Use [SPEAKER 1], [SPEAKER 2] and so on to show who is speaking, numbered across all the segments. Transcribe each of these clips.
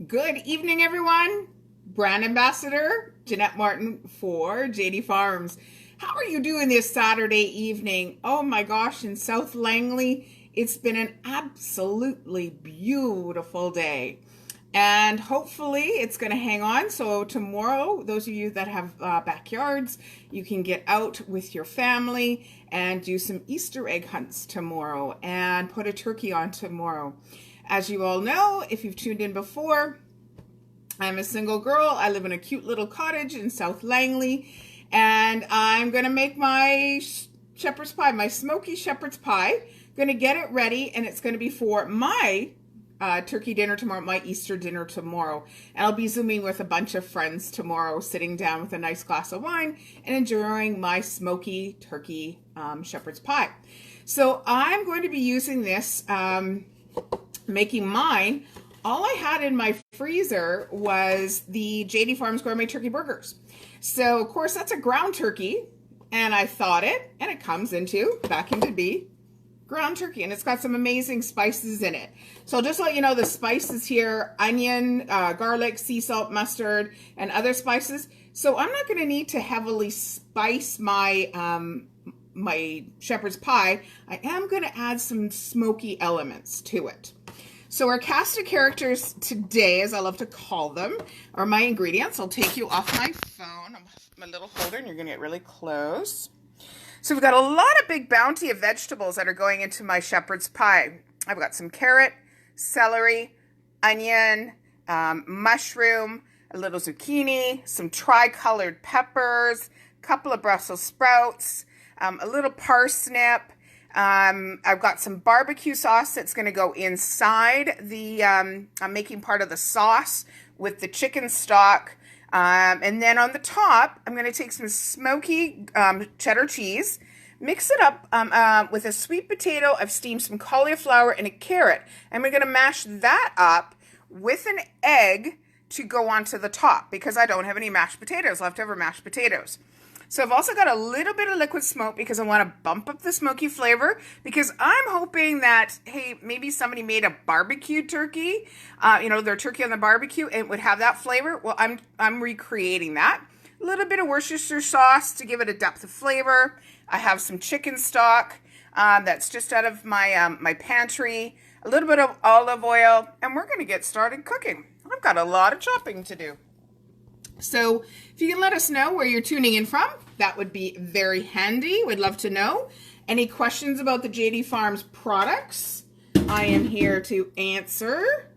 [SPEAKER 1] Good evening, everyone. Brand Ambassador Jeanette Martin for JD Farms. How are you doing this Saturday evening? Oh my gosh, in South Langley, it's been an absolutely beautiful day. And hopefully it's going to hang on. So tomorrow, those of you that have backyards, you can get out with your family and do some Easter egg hunts tomorrow and put a turkey on tomorrow. As you all know, if you've tuned in before, I'm a single girl. I live in a cute little cottage in South Langley, and I'm going to make my shepherd's pie, my smoky shepherd's pie. Going to get it ready, and it's going to be for my turkey dinner tomorrow, my Easter dinner tomorrow. And I'll be Zooming with a bunch of friends tomorrow, sitting down with a nice glass of wine and enjoying my smoky turkey shepherd's pie. So I'm going to be using this, making mine. All I had in my freezer was the JD Farms Gourmet Turkey Burgers. So, of course, that's a ground turkey, and I thawed it, and it comes back into be ground turkey, and it's got some amazing spices in it. So I'll just let you know the spices here: onion, garlic, sea salt, mustard, and other spices. So I'm not going to need to heavily spice my my shepherd's pie. I am going to add some smoky elements to it. So our cast of characters today, as I love to call them, are my ingredients. I'll take you off my phone, my little holder, and you're going to get really close. So we've got a lot of big bounty of vegetables that are going into my shepherd's pie. I've got some carrot, celery, onion, mushroom, a little zucchini, some tri-colored peppers, a couple of Brussels sprouts, a little parsnip. I've got some barbecue sauce that's going to go inside the, I'm making part of the sauce with the chicken stock. And then on the top, I'm going to take some smoky cheddar cheese, mix it up with a sweet potato. I've steamed some cauliflower and a carrot. And we're going to mash that up with an egg to go onto the top because I don't have any mashed potatoes, leftover mashed potatoes. So I've also got a little bit of liquid smoke because I want to bump up the smoky flavor, because I'm hoping that, hey, maybe somebody made a barbecue turkey, their turkey on the barbecue, and would have that flavor. Well, I'm recreating that. A little bit of Worcestershire sauce to give it a depth of flavor. I have some chicken stock that's just out of my, my pantry, a little bit of olive oil, and we're going to get started cooking. I've got a lot of chopping to do. So if you can let us know where you're tuning in from, that would be very handy. We'd love to know. Any questions about the JD Farms products, I am here to answer.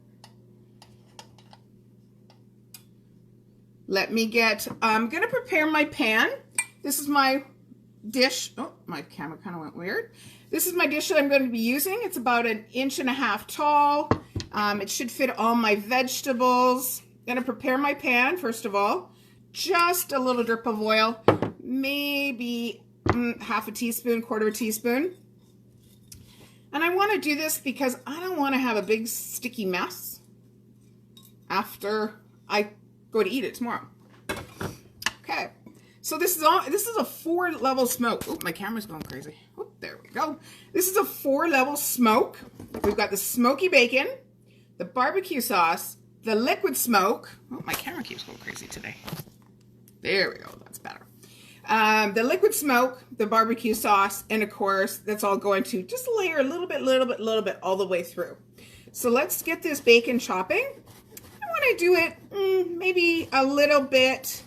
[SPEAKER 1] I'm going to prepare my pan. This is my dish. Oh, my camera kind of went weird. This is my dish that I'm going to be using. It's about 1.5 inches tall. It should fit all my vegetables. Going to prepare my pan, first of all. Just a little drip of oil, maybe half a teaspoon, quarter of a teaspoon. And I want to do this because I don't want to have a big sticky mess after I go to eat it tomorrow. Okay, so this is a 4-level smoke. Oh, my camera's going crazy. Oh, there we go. This is a 4-level smoke. We've got the smoky bacon, the barbecue sauce, the liquid smoke. Oh, my camera keeps going crazy today. There we go. That's better. The liquid smoke, the barbecue sauce, and of course, that's all going to just layer a little bit all the way through. So let's get this bacon chopping. I want to do it maybe a little bit,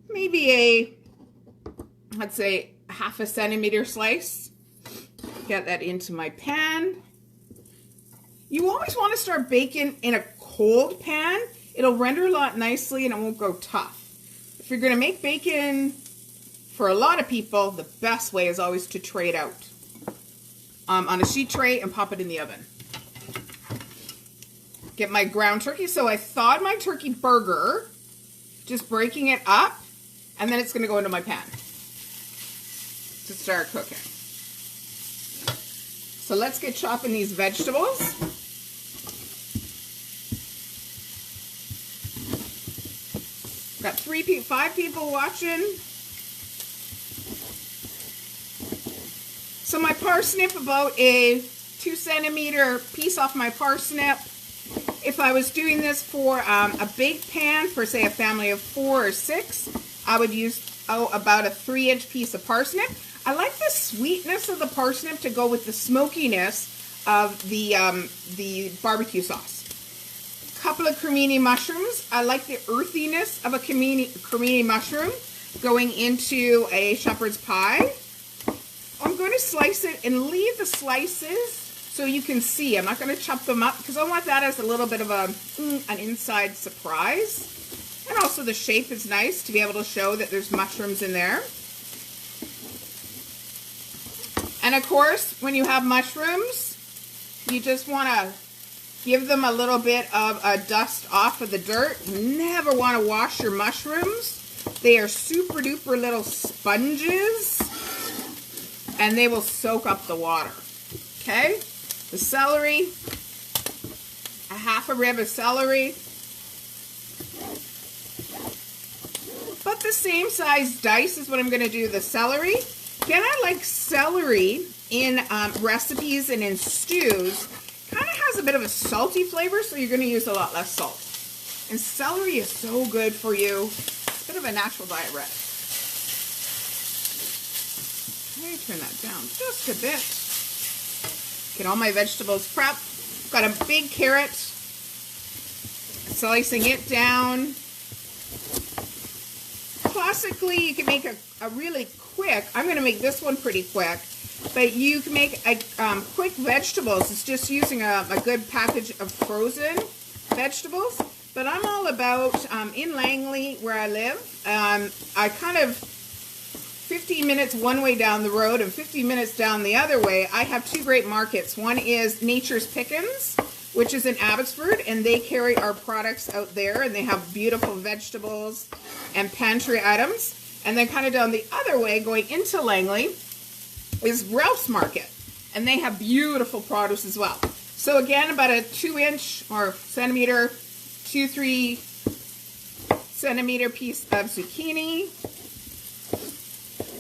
[SPEAKER 1] maybe let's say 1/2 centimeter slice. Get that into my pan. You always want to start baking in a cold pan. It'll render a lot nicely and it won't go tough. If you're going to make bacon for a lot of people, the best way is always to tray it out on a sheet tray and pop it in the oven. Get my ground turkey. So I thawed my turkey burger, just breaking it up, and then it's going to go into my pan to start cooking. So let's get chopping these vegetables. Got 5 people watching. So my parsnip, about a 2 centimeter piece off my parsnip. If I was doing this for a big pan for, say, a family of 4 or 6, I would use about a 3-inch piece of parsnip. I like the sweetness of the parsnip to go with the smokiness of the barbecue sauce. Couple of cremini mushrooms. I like the earthiness of a cremini mushroom going into a shepherd's pie. I'm going to slice it and leave the slices so you can see. I'm not going to chop them up because I want that as a little bit of an inside surprise. And also the shape is nice to be able to show that there's mushrooms in there. And of course, when you have mushrooms, you just want to give them a little bit of a dust off of the dirt. You never want to wash your mushrooms. They are super duper little sponges and they will soak up the water. Okay? The celery, a half a rib of celery. But the same size dice is what I'm going to do the celery. Again, I like celery in recipes and in stews. Kind of has a bit of a salty flavor, so you're going to use a lot less salt. And celery is so good for you. It's a bit of a natural diuretic. Okay, turn that down just a bit. Get all my vegetables prepped. Got a big carrot. Slicing it down. Classically, you can make a really quick, I'm going to make this one pretty quick, but you can make a quick vegetables. It's just using a good package of frozen vegetables. But I'm all about, in Langley, where I live, I kind of, 15 minutes one way down the road and 15 minutes down the other way, I have 2 great markets. One is Nature's Pickins, which is in Abbotsford, and they carry our products out there, and they have beautiful vegetables and pantry items. And then kind of down the other way, going into Langley, is Ralph's Market, and they have beautiful produce as well. So again, about a 2-inch or centimeter, 2-3 centimeter piece of zucchini.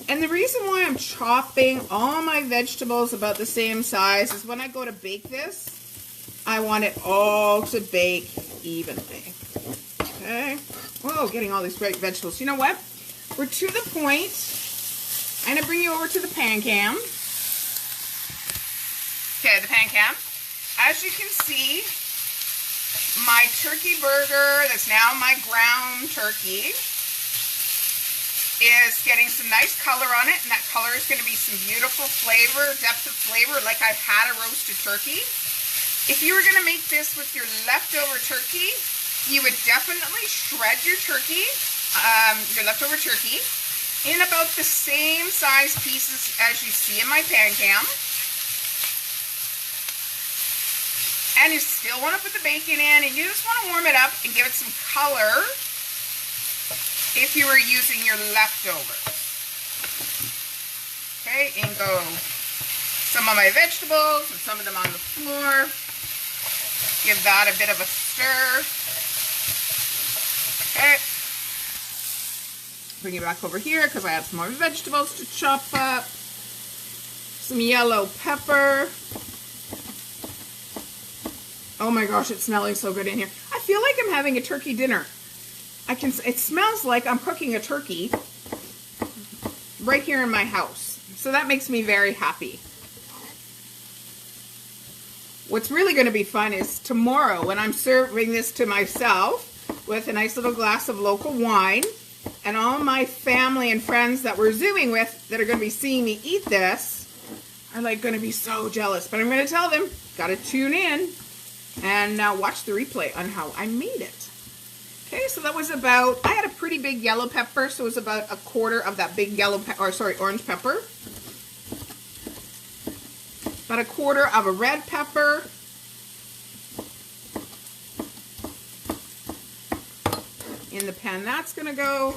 [SPEAKER 1] And the reason why I'm chopping all my vegetables about the same size is when I go to bake this, I want it all to bake evenly. Okay. Whoa, getting all these great vegetables. You know what? We're to the point. I'm going to bring you over to the pan cam. Okay, the pan cam. As you can see, my turkey burger, that's now my ground turkey, is getting some nice color on it, and that color is going to be some beautiful flavor, depth of flavor, like I've had a roasted turkey. If you were going to make this with your leftover turkey, you would definitely shred your turkey, your leftover turkey, in about the same size pieces as you see in my pan cam. And you still want to put the bacon in, and you just want to warm it up and give it some color if you were using your leftovers. Okay, and go some of my vegetables and some of them on the floor. Give that a bit of a stir. Okay. Bring it back over here because I have some more vegetables to chop up. Some yellow pepper. Oh my gosh, it's smelling so good in here. I feel like I'm having a turkey dinner. It smells like I'm cooking a turkey right here in my house. So that makes me very happy. What's really going to be fun is tomorrow when I'm serving this to myself with a nice little glass of local wine, and all my family and friends that we're Zooming with that are going to be seeing me eat this are like going to be so jealous. But I'm going to tell them, got to tune in and watch the replay on how I made it. Okay, so that was about, I had a pretty big yellow pepper, so it was about a quarter of that big yellow pepper, or sorry, orange pepper. About a quarter of a red pepper. In the pan that's gonna go.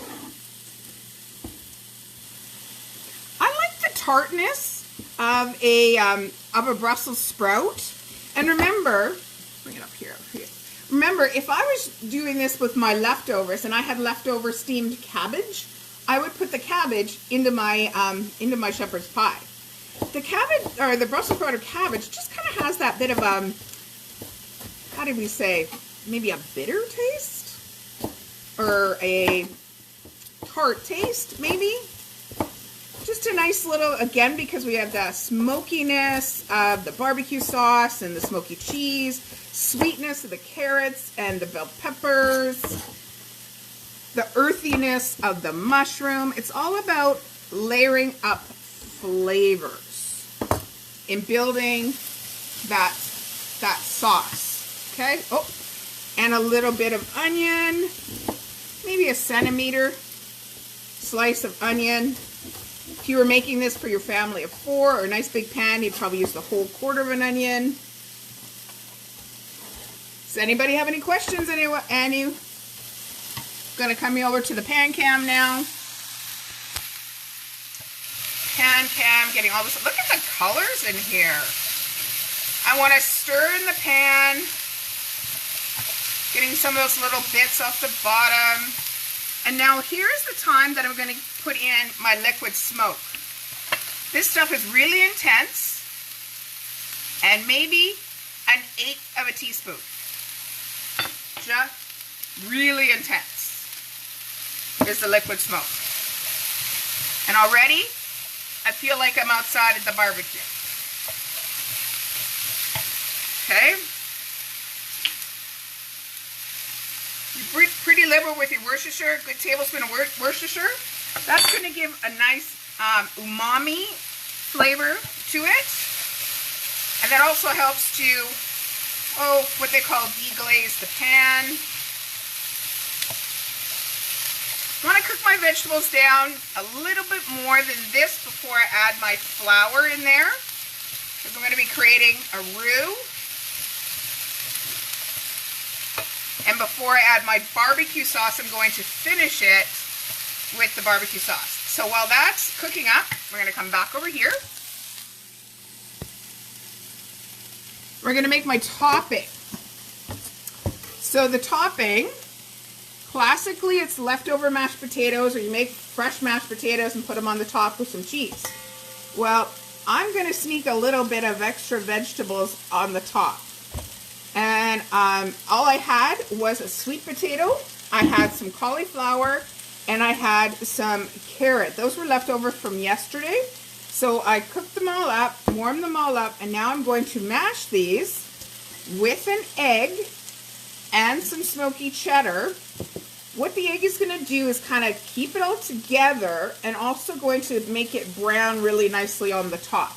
[SPEAKER 1] I like the tartness of a Brussels sprout. And remember, bring it up here. Remember, if I was doing this with my leftovers and I had leftover steamed cabbage, I would put the cabbage into my shepherd's pie. The cabbage, or the Brussels sprout or cabbage, just kind of has that bit of how did we say, maybe a bitter taste? Or a tart taste, maybe? Just a nice little, again, because we have the smokiness of the barbecue sauce and the smoky cheese, sweetness of the carrots and the bell peppers, the earthiness of the mushroom. It's all about layering up flavors in building that sauce, okay? Oh, and a little bit of onion, maybe a centimeter slice of onion. If you were making this for your family of 4 or a nice big pan, you'd probably use the whole quarter of an onion. Does anybody have any questions? Annie? Gonna come over to the pan cam now. Pan cam, getting all this. Look at the colors in here. I want to stir in the pan, getting some of those little bits off the bottom. And now here's the time that I'm going to put in my liquid smoke. This stuff is really intense, and maybe 1/8 of a teaspoon. Just really intense is the liquid smoke. And already, I feel like I'm outside at the barbecue. Okay? You're pretty liberal with your Worcestershire, a good tablespoon of Worcestershire. That's going to give a nice umami flavor to it. And that also helps to, what they call deglaze the pan. I want to cook my vegetables down a little bit more than this before I add my flour in there, because I'm going to be creating a roux. And before I add my barbecue sauce, I'm going to finish it with the barbecue sauce. So while that's cooking up, we're going to come back over here. We're going to make my topping. So the topping, classically, it's leftover mashed potatoes, or you make fresh mashed potatoes and put them on the top with some cheese. Well, I'm going to sneak a little bit of extra vegetables on the top. And all I had was a sweet potato, I had some cauliflower, and I had some carrot. Those were left over from yesterday. So I cooked them all up, warmed them all up, and now I'm going to mash these with an egg and some smoky cheddar. What the egg is going to do is kind of keep it all together, and also going to make it brown really nicely on the top.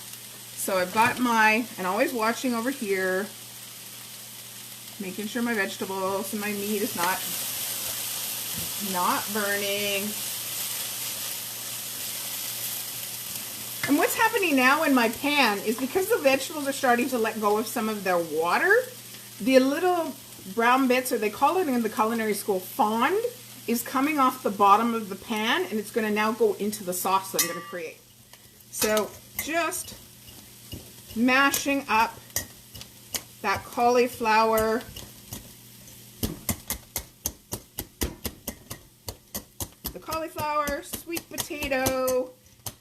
[SPEAKER 1] So I've got and always watching over here, making sure my vegetables and my meat is not burning. And what's happening now in my pan is, because the vegetables are starting to let go of some of their water, the little brown bits, or they call it in the culinary school fond, is coming off the bottom of the pan, and it's going to now go into the sauce that I'm going to create. So just mashing up that cauliflower, sweet potato,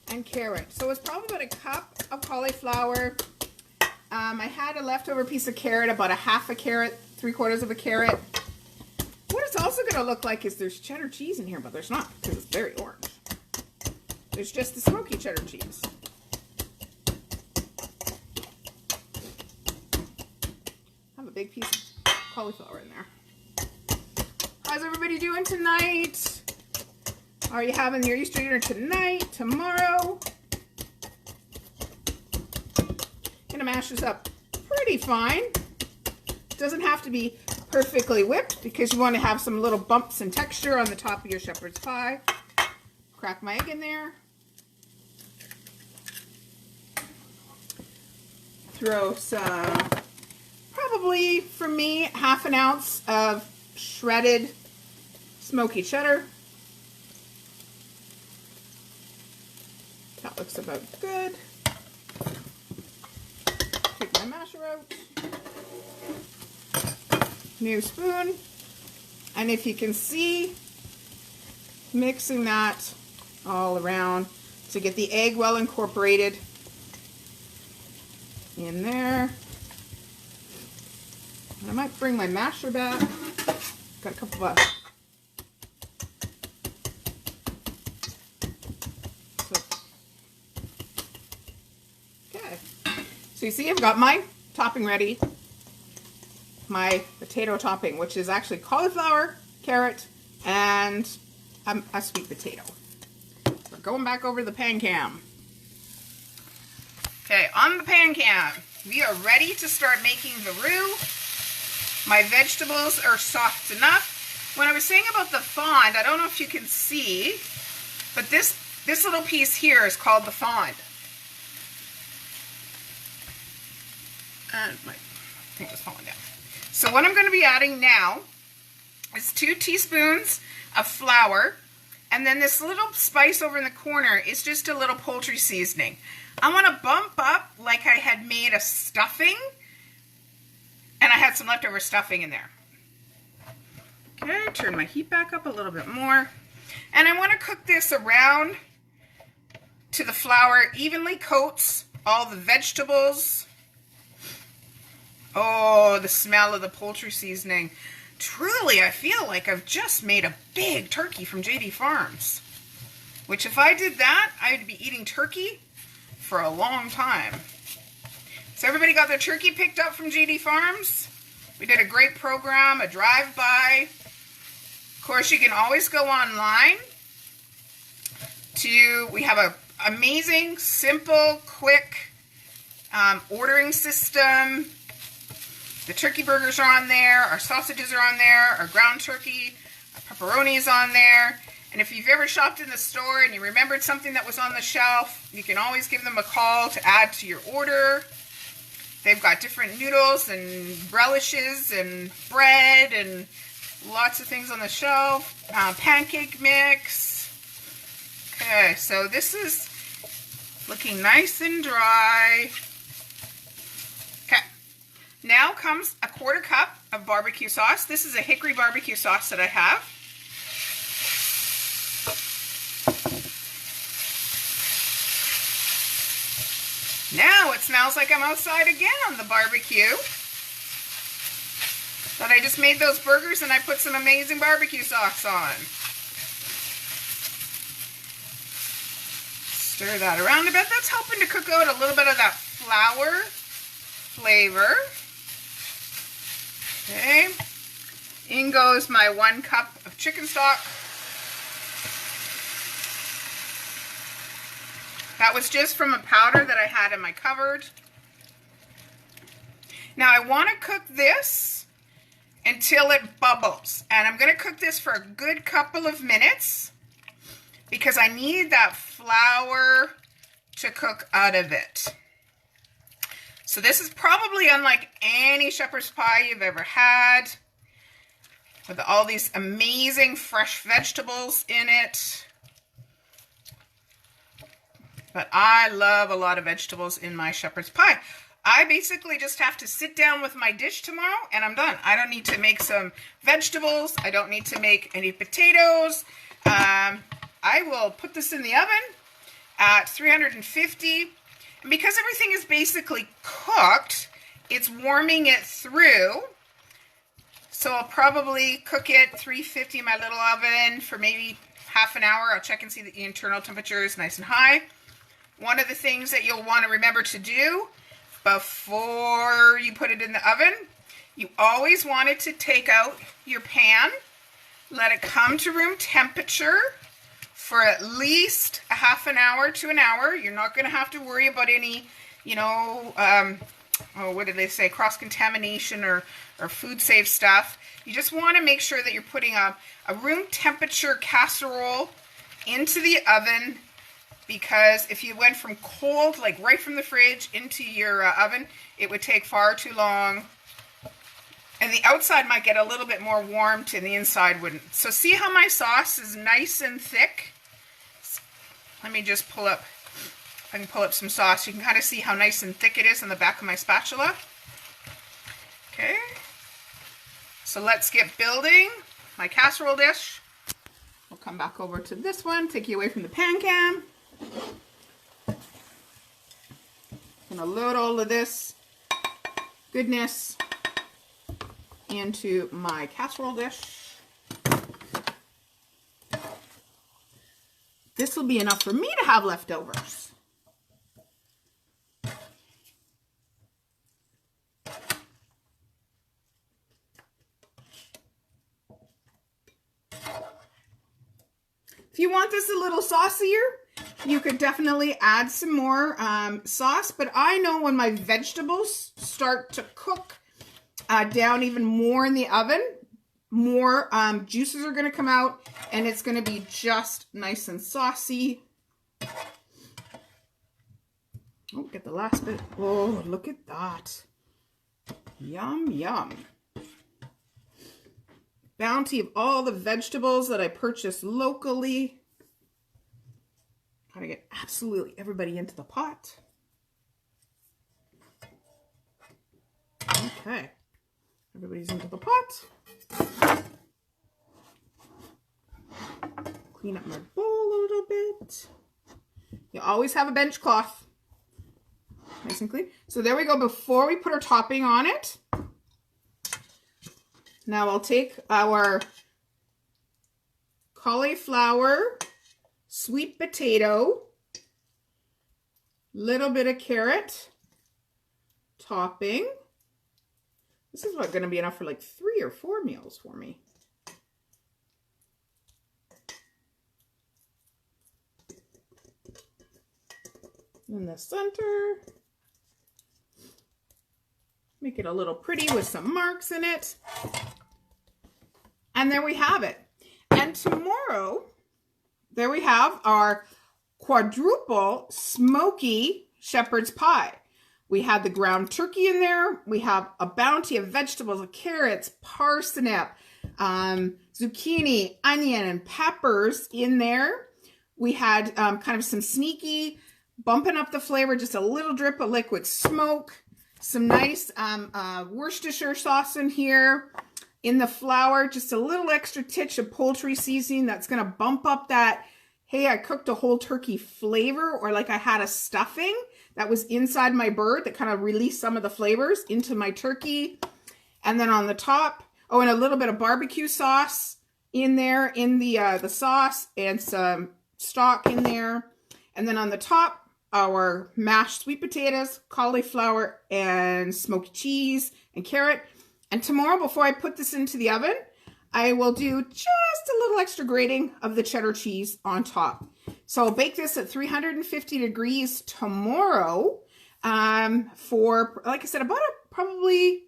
[SPEAKER 1] and carrot. So it's probably about a cup of cauliflower. I had a leftover piece of carrot, about a half a carrot, 3/4 of a carrot. What it's also going to look like is there's cheddar cheese in here, but there's not, because it's very orange. There's just the smoky cheddar cheese. I have a big piece of cauliflower in there. How's everybody doing tonight? Are you having your Easter dinner tonight, tomorrow? Gonna mash this up pretty fine. Doesn't have to be perfectly whipped, because you want to have some little bumps and texture on the top of your shepherd's pie. Crack my egg in there. Throw some, probably for me, 1/2 ounce of shredded smoky cheddar. That looks about good. Take my masher out. New spoon. And if you can see, mixing that all around to get the egg well incorporated in there. I might bring my masher back. Got a couple of okay. So you see I've got my topping ready. My potato topping, which is actually cauliflower, carrot, and a sweet potato. We're going back over the pan cam. Okay, on the pan cam, we are ready to start making the roux. My vegetables are soft enough. When I was saying about the fond, I don't know if you can see, but this little piece here is called the fond. And my thing was falling down. So what I'm going to be adding now is 2 teaspoons of flour, and then this little spice over in the corner is just a little poultry seasoning. I want to bump up like I had made a stuffing, and I had some leftover stuffing in there. Okay, turn my heat back up a little bit more. And I want to cook this around to the flour evenly coats all the vegetables. Oh, the smell of the poultry seasoning. Truly, I feel like I've just made a big turkey from JD Farms. Which if I did that, I'd be eating turkey for a long time. So everybody got their turkey picked up from JD Farms? We did a great program, a drive-by. Of course, you can always go online we have an amazing, simple, quick ordering system. The turkey burgers are on there, our sausages are on there, our ground turkey, our pepperoni is on there. And if you've ever shopped in the store and you remembered something that was on the shelf, you can always give them a call to add to your order. They've got different noodles and relishes and bread and lots of things on the shelf. Pancake mix. Okay, so this is looking nice and dry. Okay, now comes a 1/4 cup of barbecue sauce. This is a hickory barbecue sauce that I have. Now it smells like I'm outside again on the barbecue. But I just made those burgers and I put some amazing barbecue sauce on. Stir that around a bit. That's helping to cook out a little bit of that flour flavor. Okay. In goes my 1 cup of chicken stock. That was just from a powder that I had in my cupboard. Now I want to cook this until it bubbles. And I'm going to cook this for a good couple of minutes because I need that flour to cook out of it. So this is probably unlike any shepherd's pie you've ever had, with all these amazing fresh vegetables in it. But I love a lot of vegetables in my shepherd's pie. I basically just have to sit down with my dish tomorrow and I'm done. I don't need to make some vegetables. I don't need to make any potatoes. I will put this in the oven at 350. And because everything is basically cooked, it's warming it through. So I'll probably cook it 350 in my little oven for maybe half an hour. I'll check and see that the internal temperature is nice and high. One of the things that you'll want to remember to do before you put it in the oven, you always want it to take out your pan, let it come to room temperature for at least a half an hour to an hour. You're not going to have to worry about any, what did they say, cross-contamination or food safe stuff. You just want to make sure that you're putting a room temperature casserole into the oven, because if you went from cold, like right from the fridge, into your oven, it would take far too long. And the outside might get a little bit more warmed and the inside wouldn't. So see how my sauce is nice and thick? Let me just pull up, if I can pull up some sauce. You can kind of see how nice and thick it is on the back of my spatula. Okay. So let's get building my casserole dish. We'll come back over to this one, take you away from the pan cam. Gonna load all of this goodness into my casserole dish. This will be enough for me to have leftovers. If you want this a little saucier, you could definitely add some more sauce, but I know when my vegetables start to cook down even more in the oven, more juices are going to come out, and it's going to be just nice and saucy. Oh, get the last bit. Oh, look at that. Yum, yum. Bounty of all the vegetables that I purchased locally. Gotta get absolutely everybody into the pot. Okay. Everybody's into the pot. Clean up my bowl a little bit. You always have a bench cloth. Nice and clean. So there we go. Before we put our topping on it, now I'll take our cauliflower, sweet potato, little bit of carrot topping. This is going to be enough for like 3 or 4 meals for me. In the center. Make it a little pretty with some marks in it. And there we have it. And tomorrow, there we have our quadruple smoky shepherd's pie. We have the ground turkey in there. We have a bounty of vegetables, carrots, parsnip, zucchini, onion, and peppers in there. We had kind of some sneaky, bumping up the flavor, just a little drip of liquid smoke. Some nice Worcestershire sauce in here. In the flour, just a little extra titch of poultry seasoning that's going to bump up that, hey, I cooked a whole turkey flavor, or like I had a stuffing that was inside my bird that kind of released some of the flavors into my turkey. And then on the top, oh, and a little bit of barbecue sauce in there, in the sauce, and some stock in there. And then on the top, our mashed sweet potatoes, cauliflower, and smoked cheese and carrot. And tomorrow, before I put this into the oven, I will do just a little extra grating of the cheddar cheese on top. So I'll bake this at 350 degrees tomorrow for, like I said, about probably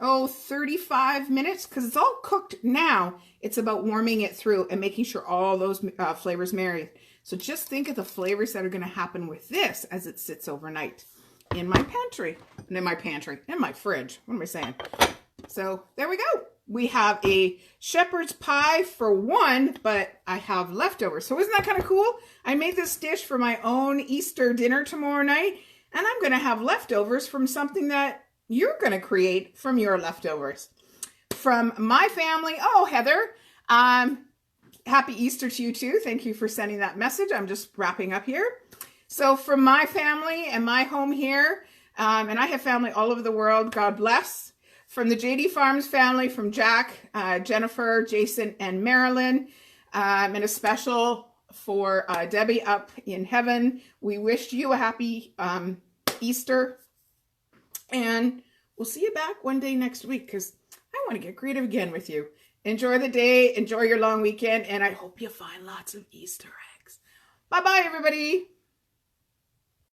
[SPEAKER 1] 35 minutes, because it's all cooked now. It's about warming it through and making sure all those flavors marry. So just think of the flavors that are going to happen with this as it sits overnight in my pantry, in my fridge. What am I saying? So there we go. We have a shepherd's pie for one, but I have leftovers. So isn't that kind of cool? I made this dish for my own Easter dinner tomorrow night, and I'm going to have leftovers from something that you're going to create from your leftovers. From my family, oh, Heather, happy Easter to you too. Thank you for sending that message. I'm just wrapping up here. So from my family and my home here, and I have family all over the world, God bless. From the JD Farms family, from Jack, Jennifer, Jason, and Marilyn, and a special for Debbie up in heaven. We wish you a happy Easter, and we'll see you back one day next week, because I want to get creative again with you. Enjoy the day, enjoy your long weekend, and I hope you find lots of Easter eggs. Bye-bye, everybody.